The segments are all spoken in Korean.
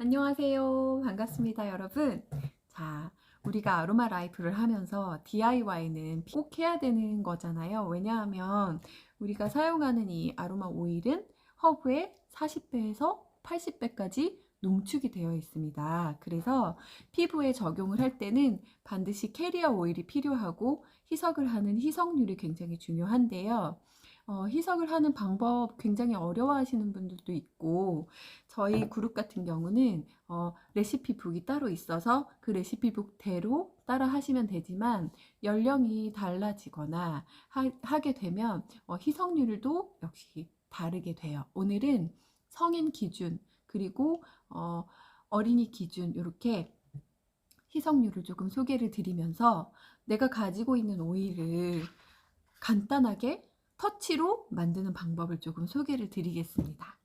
안녕하세요. 반갑습니다, 여러분. 자, 우리가 아로마 라이프를 하면서 DIY는 꼭 해야 되는 거잖아요. 왜냐하면 우리가 사용하는 이 아로마 오일은 허브의 40배에서 80배까지 농축이 되어 있습니다. 그래서 피부에 적용을 할 때는 반드시 캐리어 오일이 필요하고 희석을 하는 희석률이 굉장히 중요한데요. 희석을 하는 방법 굉장히 어려워하시는 분들도 있고, 저희 그룹 같은 경우는 레시피북이 따로 있어서 그 레시피북대로 따라 하시면 되지만, 연령이 달라지거나 하게 되면 희석률도 역시 다르게 돼요. 오늘은 성인 기준 그리고 어린이 기준 이렇게 희석률을 조금 소개를 드리면서 내가 가지고 있는 오일을 간단하게 터치로 만드는 방법을 조금 소개를 드리겠습니다.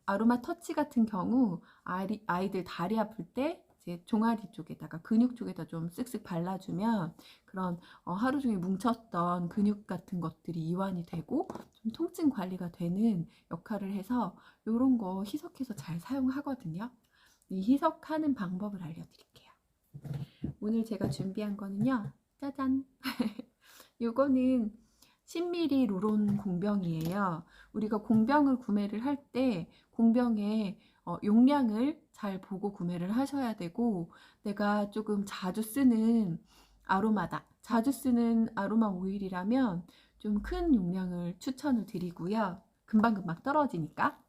아로마 터치 같은 경우 아이들 다리 아플 때 이제 종아리 쪽에다가 근육 쪽에다 좀 쓱쓱 발라주면 그런 하루 종일 뭉쳤던 근육 같은 것들이 이완이 되고 좀 통증 관리가 되는 역할을 해서 이런 거 희석해서 잘 사용하거든요. 이 희석하는 방법을 알려드릴게요. 오늘 제가 준비한 거는요, 짜잔! 요거는 10ml 루론 공병이에요. 우리가 공병을 구매를 할 때 공병의 용량을 잘 보고 구매를 하셔야 되고, 내가 조금 자주 쓰는 아로마다, 자주 쓰는 아로마 오일이라면 좀 큰 용량을 추천을 드리고요. 금방금방 떨어지니까.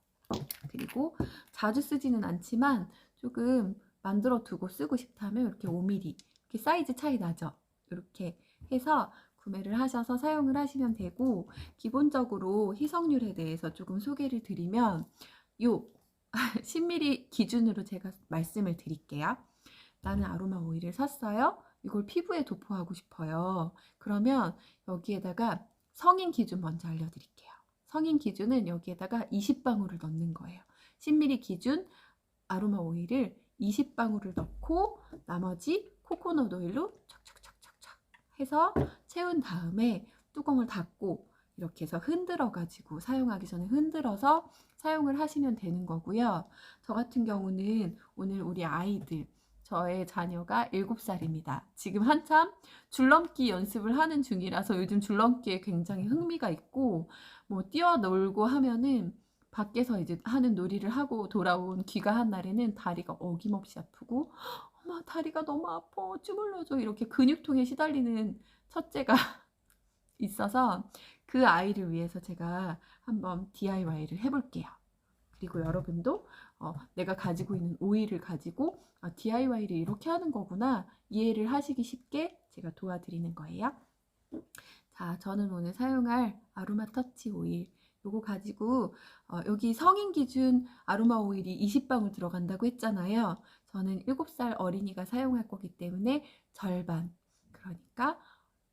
그리고 자주 쓰지는 않지만 조금 만들어 두고 쓰고 싶다면 이렇게 5ml, 이렇게 사이즈 차이 나죠? 이렇게 해서 구매를 하셔서 사용을 하시면 되고, 기본적으로 희석률에 대해서 조금 소개를 드리면 요 10ml 기준으로 제가 말씀을 드릴게요. 나는 아로마 오일을 샀어요. 이걸 피부에 도포하고 싶어요. 그러면 여기에다가 성인 기준 먼저 알려드릴게요. 성인 기준은 여기에다가 20방울을 넣는 거예요. 10ml 기준 아로마 오일을 20방울을 넣고 나머지 코코넛 오일로 척척척척척 해서 채운 다음에 뚜껑을 닫고 이렇게 해서 흔들어 가지고 사용하기 전에 흔들어서 사용을 하시면 되는 거고요. 저 같은 경우는 오늘 우리 아이들, 저의 자녀가 7살입니다. 지금 한참 줄넘기 연습을 하는 중이라서 요즘 줄넘기에 굉장히 흥미가 있고, 뭐 뛰어놀고 하면은 밖에서 이제 하는 놀이를 하고 돌아온 귀가한 날에는 다리가 어김없이 아프고, 엄마 다리가 너무 아파 주물러줘, 이렇게 근육통에 시달리는 첫째가 있어서 그 아이를 위해서 제가 한번 DIY를 해볼게요. 그리고 여러분도 내가 가지고 있는 오일을 가지고 DIY를 이렇게 하는 거구나 이해를 하시기 쉽게 제가 도와드리는 거예요. 자, 저는 오늘 사용할 아로마 터치 오일 요거 가지고 여기 성인 기준 아로마 오일이 20방울 들어간다고 했잖아요. 저는 7살 어린이가 사용할 거기 때문에 절반, 그러니까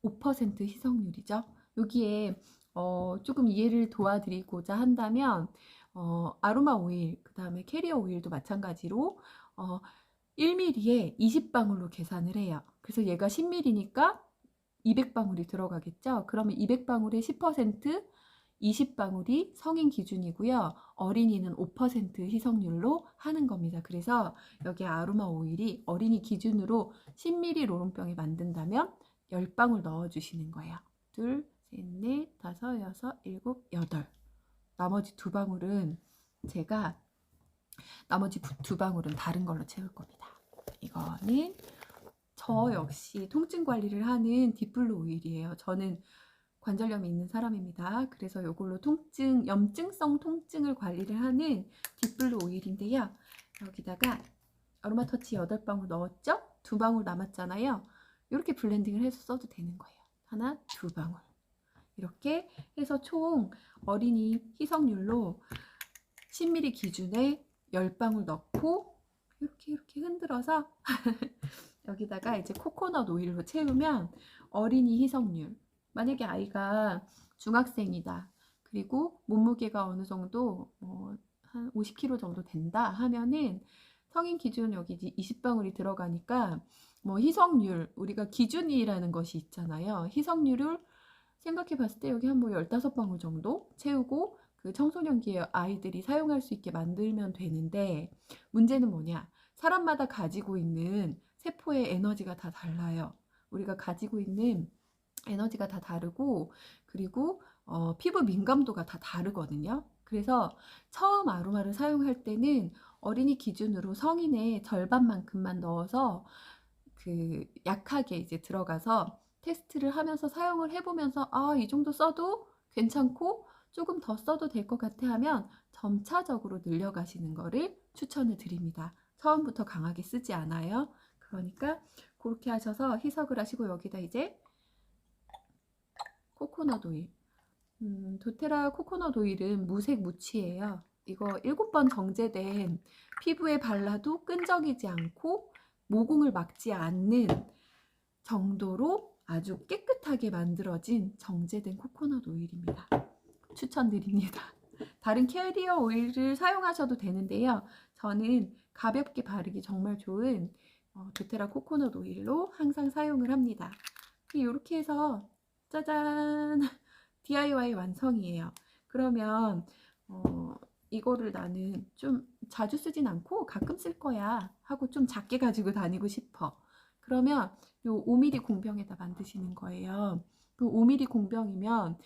5% 희석률이죠. 여기에 조금 이해를 도와드리고자 한다면 아로마 오일, 그 다음에 캐리어 오일도 마찬가지로 1ml에 20방울로 계산을 해요. 그래서 얘가 10ml니까 200방울이 들어가겠죠. 그러면 200방울의 10%, 20방울이 성인 기준이고요. 어린이는 5% 희석률로 하는 겁니다. 그래서 여기 아로마 오일이 어린이 기준으로 10ml 로론병에 만든다면 10방울 넣어주시는 거예요. 둘, 셋, 넷, 다섯, 여섯, 일곱, 여덟. 나머지 2방울은 제가 나머지 2방울은 다른 걸로 채울 겁니다. 이거는 저 역시 통증 관리를 하는 딥블루 오일이에요. 저는 관절염이 있는 사람입니다. 그래서 이걸로 염증성 통증을 관리를 하는 딥블루 오일인데요. 여기다가 아로마 터치 8방울 넣었죠? 2방울 남았잖아요. 이렇게 블렌딩을 해서 써도 되는 거예요. 하나, 2방울. 이렇게 해서 총 어린이 희석률로 10ml 기준에 10방울 넣고 이렇게 흔들어서 여기다가 이제 코코넛 오일로 채우면 어린이 희석률, 만약에 아이가 중학생이다, 그리고 몸무게가 어느 정도 한 50kg 정도 된다 하면은 성인 기준 여기 20방울이 들어가니까 뭐 희석률, 우리가 기준이라는 것이 있잖아요. 희석률을 생각해 봤을 때 여기 한 뭐 15방울 정도 채우고 그 청소년기의 아이들이 사용할 수 있게 만들면 되는데, 문제는 뭐냐? 사람마다 가지고 있는 세포의 에너지가 다 달라요. 우리가 가지고 있는 에너지가 다 다르고, 그리고 피부 민감도가 다 다르거든요. 그래서 처음 아로마를 사용할 때는 어린이 기준으로 성인의 절반만큼만 넣어서 약하게 이제 들어가서 테스트를 하면서 사용을 해보면서 이 정도 써도 괜찮고 조금 더 써도 될 것 같아 하면 점차적으로 늘려가시는 거를 추천을 드립니다. 처음부터 강하게 쓰지 않아요. 그러니까 그렇게 하셔서 희석을 하시고, 여기다 이제 코코넛 오일, 도테라 코코넛 오일은 무색 무취예요. 이거 7번 정제된, 피부에 발라도 끈적이지 않고 모공을 막지 않는 정도로 아주 깨끗하게 만들어진 정제된 코코넛 오일입니다. 추천드립니다. 다른 캐리어 오일을 사용하셔도 되는데요. 저는 가볍게 바르기 정말 좋은 도테라 코코넛 오일로 항상 사용을 합니다. 이렇게 해서 짜잔! DIY 완성이에요. 그러면 이거를 나는 좀 자주 쓰진 않고 가끔 쓸 거야 하고 좀 작게 가지고 다니고 싶어. 그러면 요 5mm 공병에다 만드시는 거예요. 그 5mm 공병이면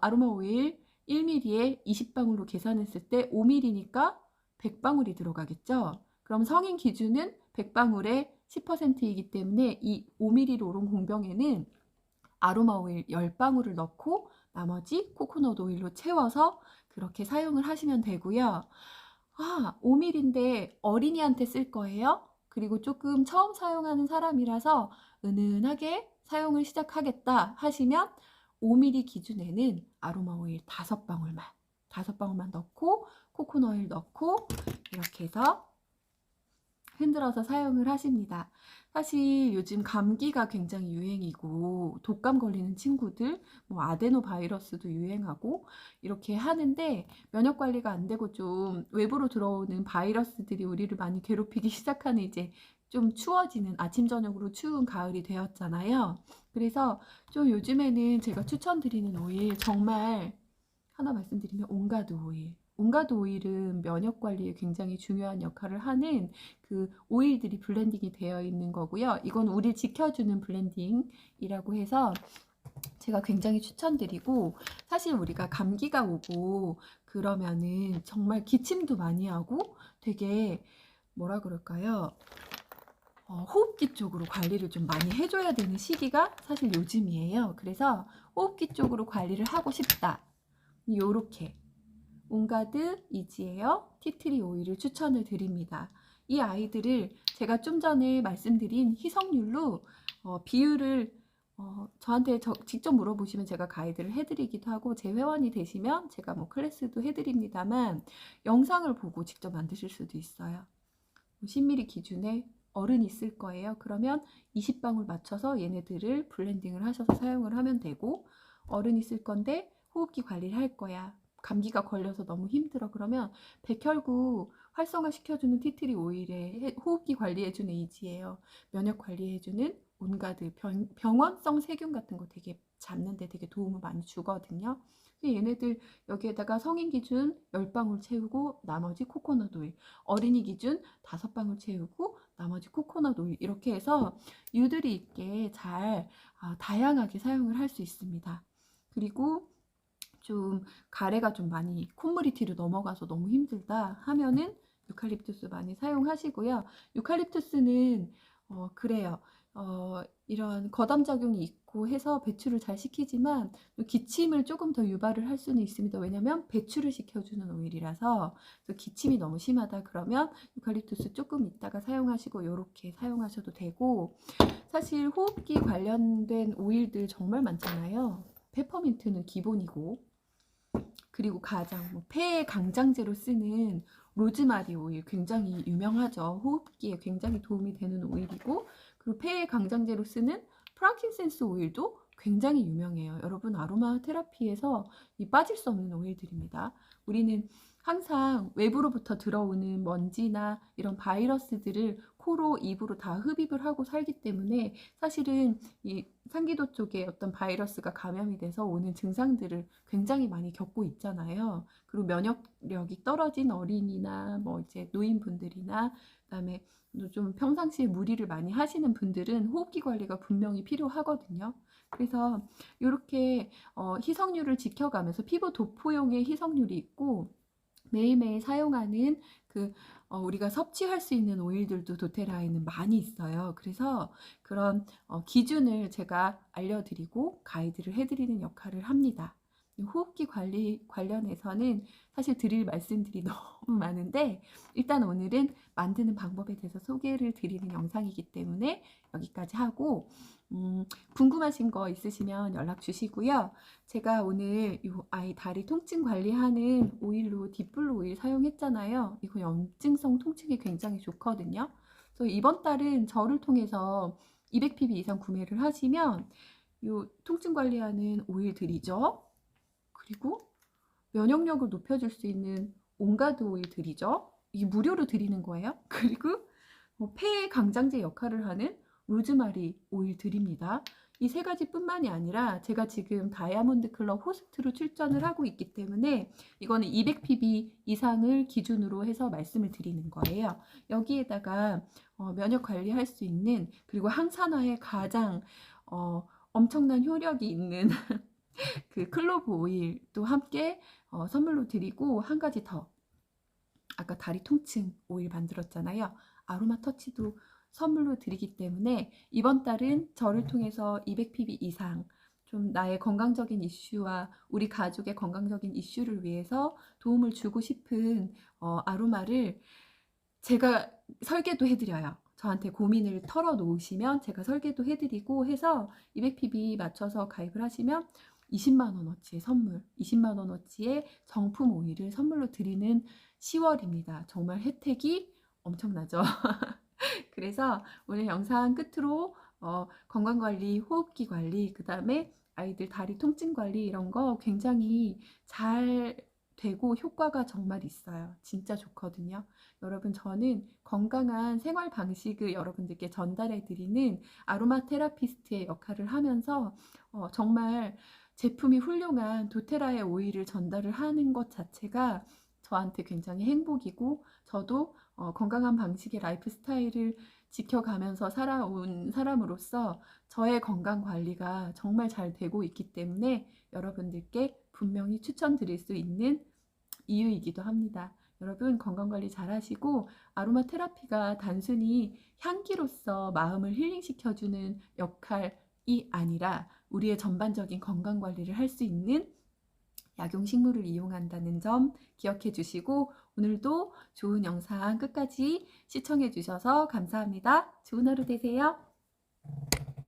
아로마 오일 1mm에 20방울로 계산했을 때 5mm니까 100방울이 들어가겠죠. 그럼 성인 기준은 100방울에 10%이기 때문에 이 5mm로 오른 공병에는 아로마 오일 10방울을 넣고 나머지 코코넛 오일로 채워서 그렇게 사용을 하시면 되고요. 5mm인데 어린이한테 쓸 거예요. 그리고 조금 처음 사용하는 사람이라서 은은하게 사용을 시작하겠다 하시면 5mm 기준에는 아로마 오일 5방울만 넣고 코코넛 오일 넣고 이렇게 해서 흔들어서 사용을 하십니다. 사실 요즘 감기가 굉장히 유행이고 독감 걸리는 친구들, 아데노 바이러스도 유행하고 이렇게 하는데 면역 관리가 안 되고 좀 외부로 들어오는 바이러스들이 우리를 많이 괴롭히기 시작하는 이제 좀 추워지는 아침 저녁으로 추운 가을이 되었잖아요. 그래서 좀 요즘에는 제가 추천드리는 오일 정말 하나 말씀드리면 온가드 오일. 온가드 오일은 면역 관리에 굉장히 중요한 역할을 하는 그 오일들이 블렌딩이 되어 있는 거고요. 이건 우리를 지켜주는 블렌딩이라고 해서 제가 굉장히 추천드리고, 사실 우리가 감기가 오고 그러면은 정말 기침도 많이 하고 되게 뭐라 그럴까요? 호흡기 쪽으로 관리를 좀 많이 해줘야 되는 시기가 사실 요즘이에요. 그래서 호흡기 쪽으로 관리를 하고 싶다. 요렇게 온가드 이지에어 티트리 오일을 추천을 드립니다. 이 아이들을 제가 좀 전에 말씀드린 희석률로 비율을 저한테 직접 물어보시면 제가 가이드를 해드리기도 하고, 제 회원이 되시면 제가 클래스도 해드립니다만 영상을 보고 직접 만드실 수도 있어요. 10ml 기준에 어른이 있을 거예요. 그러면 20방울 맞춰서 얘네들을 블렌딩을 하셔서 사용을 하면 되고, 어른이 쓸 건데 호흡기 관리를 할 거야. 감기가 걸려서 너무 힘들어. 그러면 백혈구 활성화 시켜주는 티트리 오일에 호흡기 관리해주는 이지예요. 면역 관리해주는 온가드, 병원성 세균 같은 거 되게 잡는데 되게 도움을 많이 주거든요. 얘네들 여기에다가 성인 기준 10방울 채우고 나머지 코코넛 오일, 어린이 기준 5방울 채우고 나머지 코코넛 오일, 이렇게 해서 유들이 있게 잘 다양하게 사용을 할 수 있습니다. 그리고 좀 가래가 좀 많이 콧물이티로 넘어가서 너무 힘들다 하면은 유칼립투스 많이 사용하시고요. 유칼립투스는 그래요. 이런 거담작용이 있고 해서 배출을 잘 시키지만 기침을 조금 더 유발을 할 수는 있습니다. 왜냐면 배출을 시켜주는 오일이라서. 기침이 너무 심하다 그러면 유칼립투스 조금 있다가 사용하시고 이렇게 사용하셔도 되고, 사실 호흡기 관련된 오일들 정말 많잖아요. 페퍼민트는 기본이고, 그리고 가장 폐의 강장제로 쓰는 로즈마리 오일 굉장히 유명하죠. 호흡기에 굉장히 도움이 되는 오일이고, 그리고 폐의 강장제로 쓰는 프랑킨센스 오일도 굉장히 유명해요. 여러분, 아로마 테라피에서 빠질 수 없는 오일들입니다. 우리는 항상 외부로부터 들어오는 먼지나 이런 바이러스들을 코로, 입으로 다 흡입을 하고 살기 때문에 사실은 이 상기도 쪽에 어떤 바이러스가 감염이 돼서 오는 증상들을 굉장히 많이 겪고 있잖아요. 그리고 면역력이 떨어진 어린이나 뭐 이제 노인분들이나 그다음에 좀 평상시에 무리를 많이 하시는 분들은 호흡기 관리가 분명히 필요하거든요. 그래서 이렇게 희석률을 지켜가면서 피부 도포용의 희석률이 있고 매일매일 사용하는 우리가 섭취할 수 있는 오일들도 도테라에는 많이 있어요. 그래서 그런 기준을 제가 알려드리고 가이드를 해드리는 역할을 합니다. 호흡기 관리 관련해서는 사실 드릴 말씀들이 너무 많은데 일단 오늘은 만드는 방법에 대해서 소개를 드리는 영상이기 때문에 여기까지 하고 궁금하신 거 있으시면 연락 주시고요. 제가 오늘 이 아이 다리 통증 관리하는 오일로 딥블루 오일 사용했잖아요. 이거 염증성 통증에 굉장히 좋거든요. 그래서 이번 달은 저를 통해서 200pb 이상 구매를 하시면 이 통증 관리하는 오일들이죠. 그리고 면역력을 높여줄 수 있는 온가드 오일들이죠. 이게 무료로 드리는 거예요. 그리고 폐 강장제 역할을 하는 로즈마리 오일 드립니다. 이 세 가지뿐만이 아니라 제가 지금 다이아몬드 클럽 호스트로 출전을 하고 있기 때문에 이거는 200pb 이상을 기준으로 해서 말씀을 드리는 거예요. 여기에다가 면역 관리할 수 있는 그리고 항산화에 가장 엄청난 효력이 있는 그 클로브 오일도 함께 선물로 드리고 한 가지 더 아까 다리 통증 오일 만들었잖아요. 아로마 터치도 선물로 드리기 때문에 이번 달은 저를 통해서 200pb 이상 좀 나의 건강적인 이슈와 우리 가족의 건강적인 이슈를 위해서 도움을 주고 싶은 아로마를 제가 설계도 해드려요. 저한테 고민을 털어놓으시면 제가 설계도 해드리고 해서 200pb 맞춰서 가입을 하시면 20만원어치의 선물, 20만원어치의 정품 오일을 선물로 드리는 10월입니다. 정말 혜택이 엄청나죠. 그래서 오늘 영상 끝으로 건강관리, 호흡기 관리, 그 다음에 아이들 다리 통증 관리 이런 거 굉장히 잘 되고 효과가 정말 있어요. 진짜 좋거든요. 여러분 저는 건강한 생활 방식을 여러분들께 전달해 드리는 아로마 테라피스트의 역할을 하면서 정말 제품이 훌륭한 도테라의 오일을 전달을 하는 것 자체가 저한테 굉장히 행복이고 저도 건강한 방식의 라이프 스타일을 지켜가면서 살아온 사람으로서 저의 건강 관리가 정말 잘 되고 있기 때문에 여러분들께 분명히 추천드릴 수 있는 이유이기도 합니다. 여러분 건강관리 잘 하시고 아로마 테라피가 단순히 향기로서 마음을 힐링시켜주는 역할이 아니라 우리의 전반적인 건강관리를 할 수 있는 약용식물을 이용한다는 점 기억해 주시고 오늘도 좋은 영상 끝까지 시청해 주셔서 감사합니다. 좋은 하루 되세요.